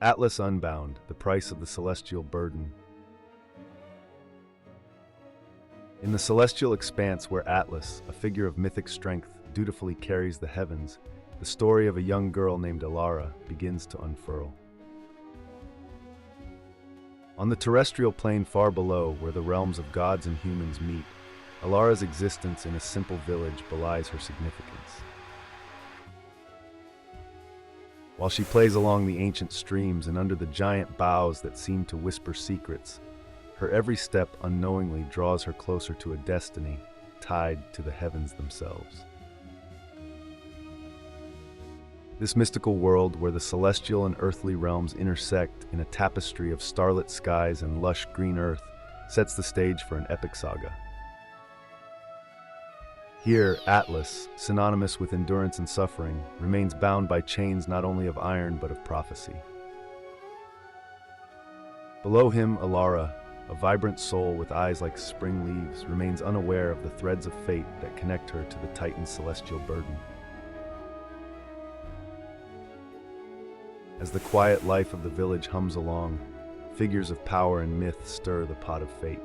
Atlas Unbound, the price of the celestial burden. In the celestial expanse where Atlas, a figure of mythic strength, dutifully carries the heavens, the story of a young girl named Elara begins to unfurl. On the terrestrial plane far below, where the realms of gods and humans meet, Elara's existence in a simple village belies her significance. While she plays along the ancient streams and under the giant boughs that seem to whisper secrets, her every step unknowingly draws her closer to a destiny tied to the heavens themselves. This mystical world where the celestial and earthly realms intersect in a tapestry of starlit skies and lush green earth sets the stage for an epic saga. Here, Atlas, synonymous with endurance and suffering, remains bound by chains not only of iron but of prophecy. Below him, Elara, a vibrant soul with eyes like spring leaves, remains unaware of the threads of fate that connect her to the Titan's celestial burden. As the quiet life of the village hums along, figures of power and myth stir the pot of fate.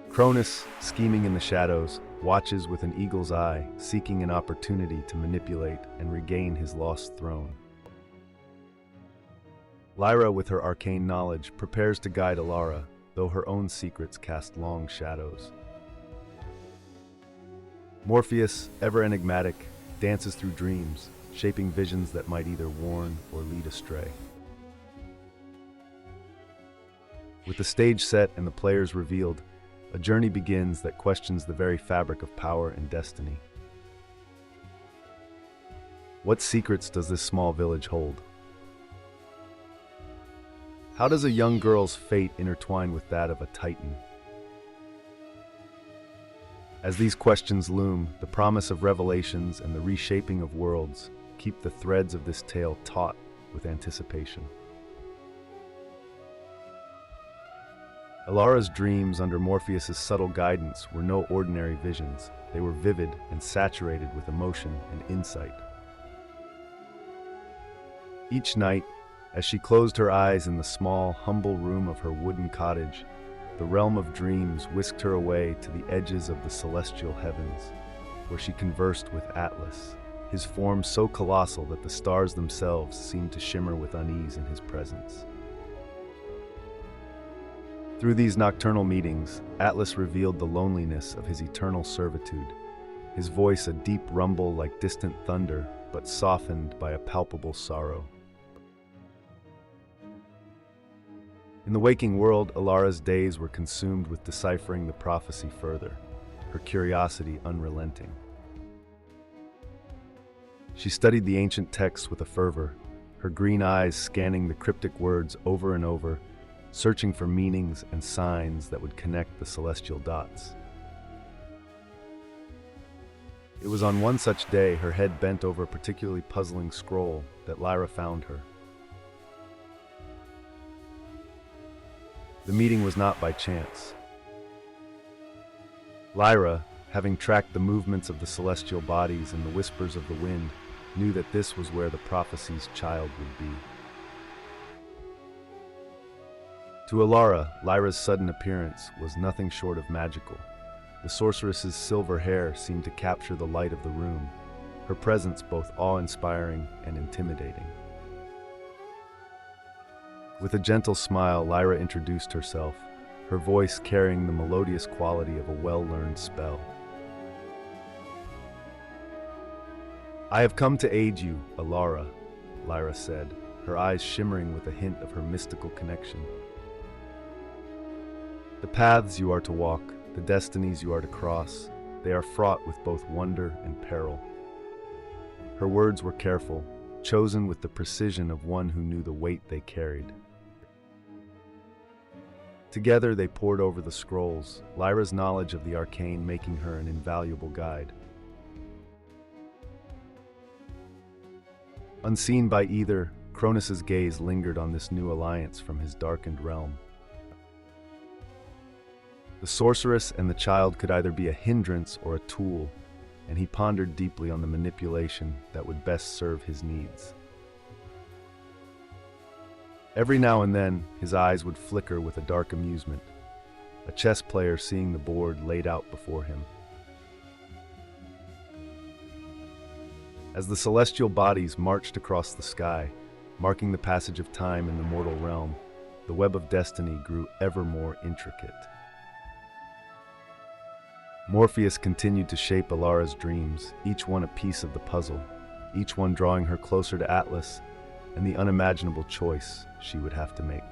Cronus, scheming in the shadows, watches with an eagle's eye, seeking an opportunity to manipulate and regain his lost throne. Lyra, with her arcane knowledge, prepares to guide Elara, though her own secrets cast long shadows. Morpheus, ever enigmatic, dances through dreams, shaping visions that might either warn or lead astray. With the stage set and the players revealed, a journey begins that questions the very fabric of power and destiny. What secrets does this small village hold? How does a young girl's fate intertwine with that of a Titan? As these questions loom, the promise of revelations and the reshaping of worlds keep the threads of this tale taut with anticipation. Elara's dreams under Morpheus's subtle guidance were no ordinary visions. They were vivid and saturated with emotion and insight. Each night, as she closed her eyes in the small, humble room of her wooden cottage, the realm of dreams whisked her away to the edges of the celestial heavens, where she conversed with Atlas, his form so colossal that the stars themselves seemed to shimmer with unease in his presence. Through these nocturnal meetings, Atlas revealed the loneliness of his eternal servitude, his voice a deep rumble like distant thunder, but softened by a palpable sorrow. In the waking world, Elara's days were consumed with deciphering the prophecy further, her curiosity unrelenting. She studied the ancient texts with a fervor, her green eyes scanning the cryptic words over and over, searching for meanings and signs that would connect the celestial dots. It was on one such day, her head bent over a particularly puzzling scroll, that Lyra found her. The meeting was not by chance. Lyra, having tracked the movements of the celestial bodies and the whispers of the wind, knew that this was where the prophecy's child would be. To Elara, Lyra's sudden appearance was nothing short of magical. The sorceress's silver hair seemed to capture the light of the room, her presence both awe-inspiring and intimidating. With a gentle smile, Lyra introduced herself, her voice carrying the melodious quality of a well-learned spell. "I have come to aid you, Elara," Lyra said, her eyes shimmering with a hint of her mystical connection. "The paths you are to walk, the destinies you are to cross, they are fraught with both wonder and peril." Her words were careful, chosen with the precision of one who knew the weight they carried. Together they pored over the scrolls, Lyra's knowledge of the arcane making her an invaluable guide. Unseen by either, Cronus's gaze lingered on this new alliance from his darkened realm. The sorceress and the child could either be a hindrance or a tool, and he pondered deeply on the manipulation that would best serve his needs. Every now and then, his eyes would flicker with a dark amusement, a chess player seeing the board laid out before him. As the celestial bodies marched across the sky, marking the passage of time in the mortal realm, the web of destiny grew ever more intricate. Morpheus continued to shape Elara's dreams, each one a piece of the puzzle, each one drawing her closer to Atlas and the unimaginable choice she would have to make.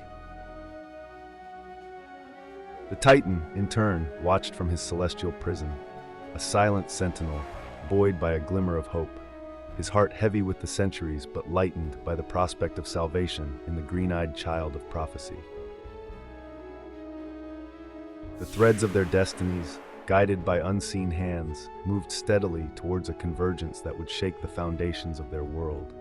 The Titan, in turn, watched from his celestial prison, a silent sentinel, buoyed by a glimmer of hope, his heart heavy with the centuries but lightened by the prospect of salvation in the green-eyed child of prophecy. The threads of their destinies, guided by unseen hands, moved steadily towards a convergence that would shake the foundations of their world.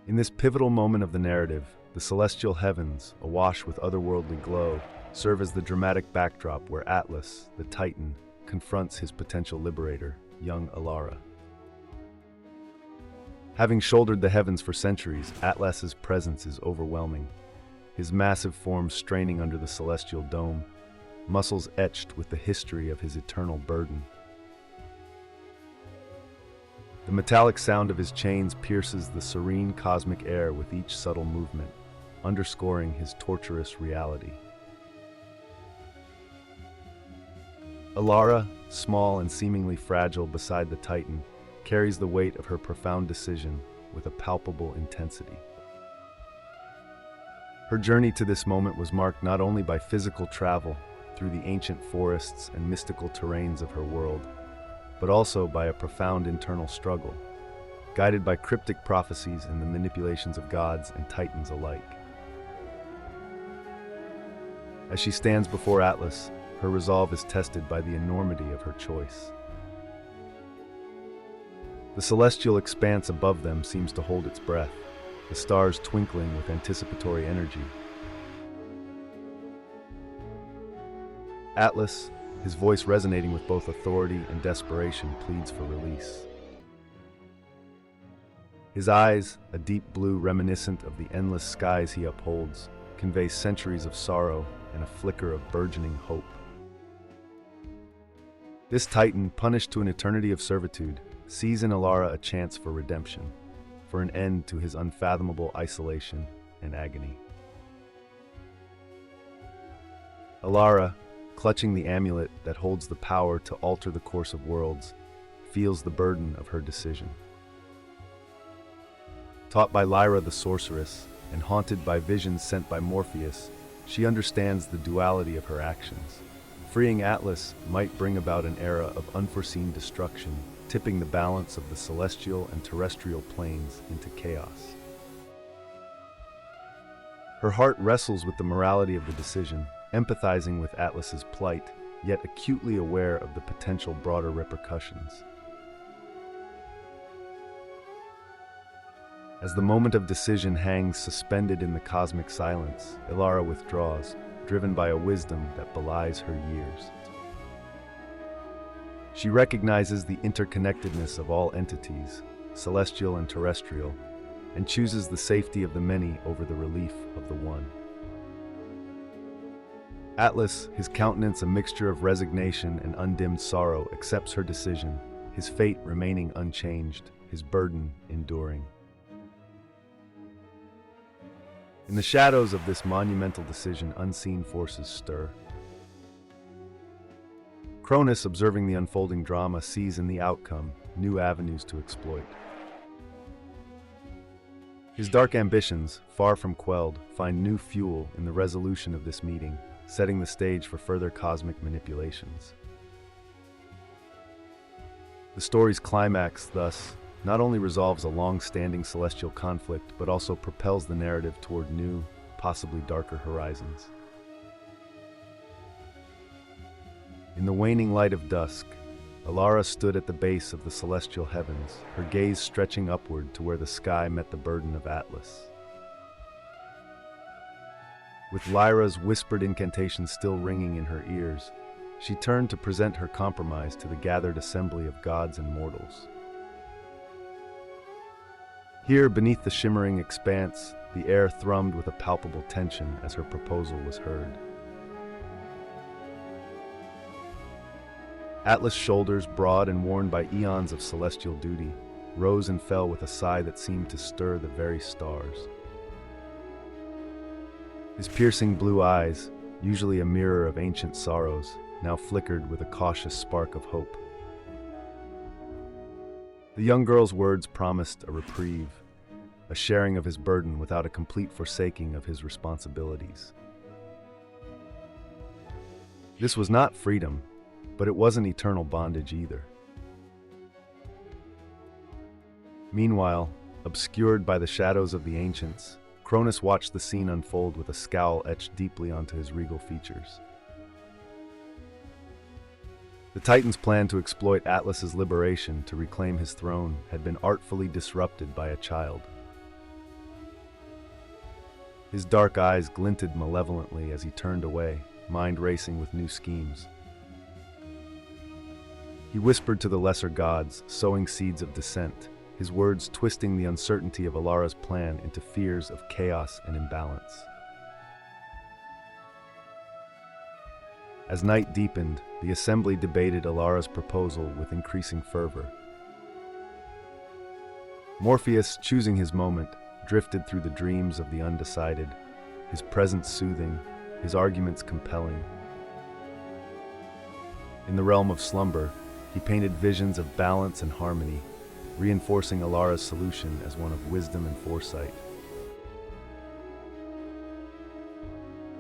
In this pivotal moment of the narrative, the celestial heavens, awash with otherworldly glow, serve as the dramatic backdrop where Atlas, the Titan, confronts his potential liberator, young Elara. Having shouldered the heavens for centuries, Atlas's presence is overwhelming. His massive form straining under the celestial dome, muscles etched with the history of his eternal burden. The metallic sound of his chains pierces the serene cosmic air with each subtle movement, underscoring his torturous reality. Elara, small and seemingly fragile beside the Titan, carries the weight of her profound decision with a palpable intensity. Her journey to this moment was marked not only by physical travel through the ancient forests and mystical terrains of her world, but also by a profound internal struggle, guided by cryptic prophecies and the manipulations of gods and titans alike. As she stands before Atlas, her resolve is tested by the enormity of her choice. The celestial expanse above them seems to hold its breath, the stars twinkling with anticipatory energy. Atlas, his voice resonating with both authority and desperation, pleads for release. His eyes, a deep blue reminiscent of the endless skies he upholds, convey centuries of sorrow and a flicker of burgeoning hope. This Titan, punished to an eternity of servitude, sees in Elara a chance for redemption, for an end to his unfathomable isolation and agony. Elara, clutching the amulet that holds the power to alter the course of worlds, feels the burden of her decision. Taught by Lyra the sorceress, and haunted by visions sent by Morpheus, she understands the duality of her actions. Freeing Atlas might bring about an era of unforeseen destruction, tipping the balance of the celestial and terrestrial planes into chaos. Her heart wrestles with the morality of the decision, empathizing with Atlas's plight, yet acutely aware of the potential broader repercussions. As the moment of decision hangs suspended in the cosmic silence, Elara withdraws, driven by a wisdom that belies her years. She recognizes the interconnectedness of all entities, celestial and terrestrial, and chooses the safety of the many over the relief of the one. Atlas, his countenance a mixture of resignation and undimmed sorrow, accepts her decision, his fate remaining unchanged, his burden enduring. In the shadows of this monumental decision, unseen forces stir. Cronus, observing the unfolding drama, sees in the outcome new avenues to exploit. His dark ambitions, far from quelled, find new fuel in the resolution of this meeting, setting the stage for further cosmic manipulations. The story's climax, thus, not only resolves a long-standing celestial conflict, but also propels the narrative toward new, possibly darker horizons. In the waning light of dusk, Elara stood at the base of the celestial heavens, her gaze stretching upward to where the sky met the burden of Atlas. With Lyra's whispered incantation still ringing in her ears, she turned to present her compromise to the gathered assembly of gods and mortals. Here, beneath the shimmering expanse, the air thrummed with a palpable tension as her proposal was heard. Atlas' shoulders, broad and worn by eons of celestial duty, rose and fell with a sigh that seemed to stir the very stars. His piercing blue eyes, usually a mirror of ancient sorrows, now flickered with a cautious spark of hope. The young girl's words promised a reprieve, a sharing of his burden without a complete forsaking of his responsibilities. This was not freedom, but it wasn't eternal bondage either. Meanwhile, obscured by the shadows of the ancients, Cronus watched the scene unfold with a scowl etched deeply onto his regal features. The Titans' plan to exploit Atlas's liberation to reclaim his throne had been artfully disrupted by a child. His dark eyes glinted malevolently as he turned away, mind racing with new schemes. He whispered to the lesser gods, sowing seeds of dissent, his words twisting the uncertainty of Elara's plan into fears of chaos and imbalance. As night deepened, the assembly debated Elara's proposal with increasing fervor. Morpheus, choosing his moment, drifted through the dreams of the undecided, his presence soothing, his arguments compelling. In the realm of slumber, he painted visions of balance and harmony, reinforcing Elara's solution as one of wisdom and foresight.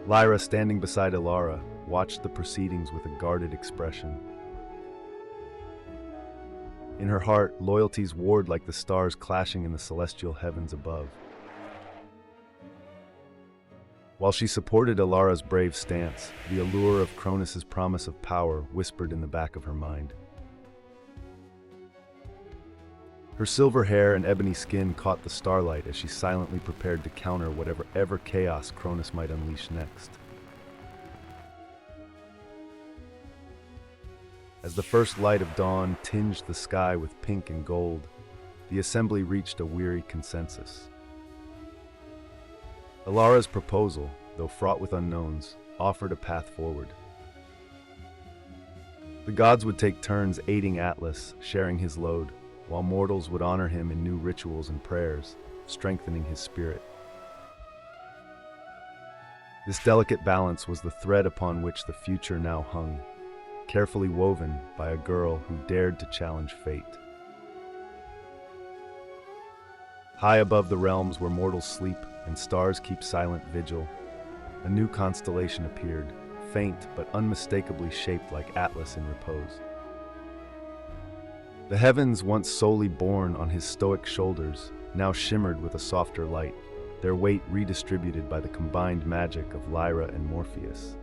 Lyra, standing beside Elara, watched the proceedings with a guarded expression. In her heart, loyalties warred like the stars clashing in the celestial heavens above. While she supported Elara's brave stance, the allure of Cronus's promise of power whispered in the back of her mind. Her silver hair and ebony skin caught the starlight as she silently prepared to counter whatever chaos Cronus might unleash next. As the first light of dawn tinged the sky with pink and gold, the assembly reached a weary consensus. Elara's proposal, though fraught with unknowns, offered a path forward. The gods would take turns aiding Atlas, sharing his load, while mortals would honor him in new rituals and prayers, strengthening his spirit. This delicate balance was the thread upon which the future now hung, carefully woven by a girl who dared to challenge fate. High above the realms where mortals sleep and stars keep silent vigil, a new constellation appeared, faint but unmistakably shaped like Atlas in repose. The heavens, once solely borne on his stoic shoulders, now shimmered with a softer light, their weight redistributed by the combined magic of Lyra and Morpheus.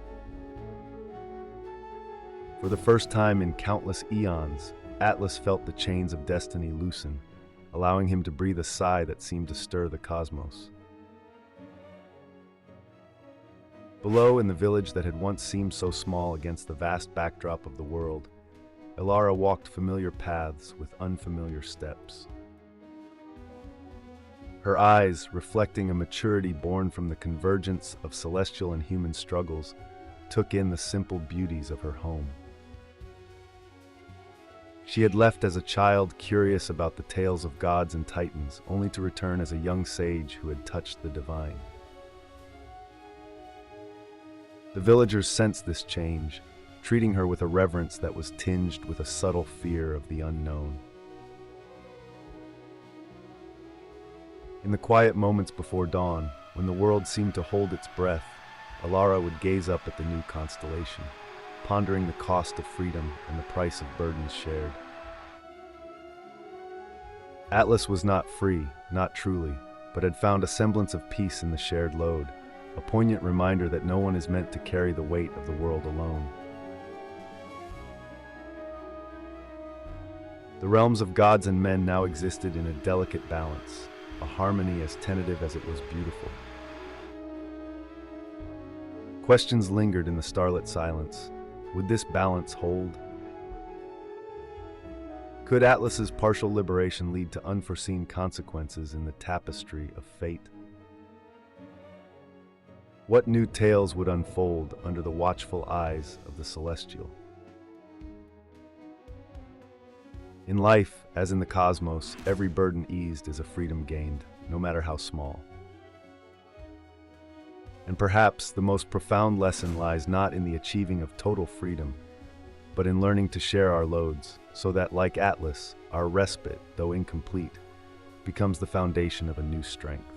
For the first time in countless eons, Atlas felt the chains of destiny loosen, allowing him to breathe a sigh that seemed to stir the cosmos. Below, in the village that had once seemed so small against the vast backdrop of the world, Elara walked familiar paths with unfamiliar steps. Her eyes, reflecting a maturity born from the convergence of celestial and human struggles, took in the simple beauties of her home. She had left as a child curious about the tales of gods and titans, only to return as a young sage who had touched the divine. The villagers sensed this change, treating her with a reverence that was tinged with a subtle fear of the unknown. In the quiet moments before dawn, when the world seemed to hold its breath, Elara would gaze up at the new constellation, pondering the cost of freedom and the price of burdens shared. Atlas was not free, not truly, but had found a semblance of peace in the shared load, a poignant reminder that no one is meant to carry the weight of the world alone. The realms of gods and men now existed in a delicate balance, a harmony as tentative as it was beautiful. Questions lingered in the starlit silence. Would this balance hold? Could Atlas's partial liberation lead to unforeseen consequences in the tapestry of fate? What new tales would unfold under the watchful eyes of the celestial? In life, as in the cosmos, every burden eased is a freedom gained, no matter how small. And perhaps the most profound lesson lies not in the achieving of total freedom, but in learning to share our loads, so that, like Atlas, our respite, though incomplete, becomes the foundation of a new strength.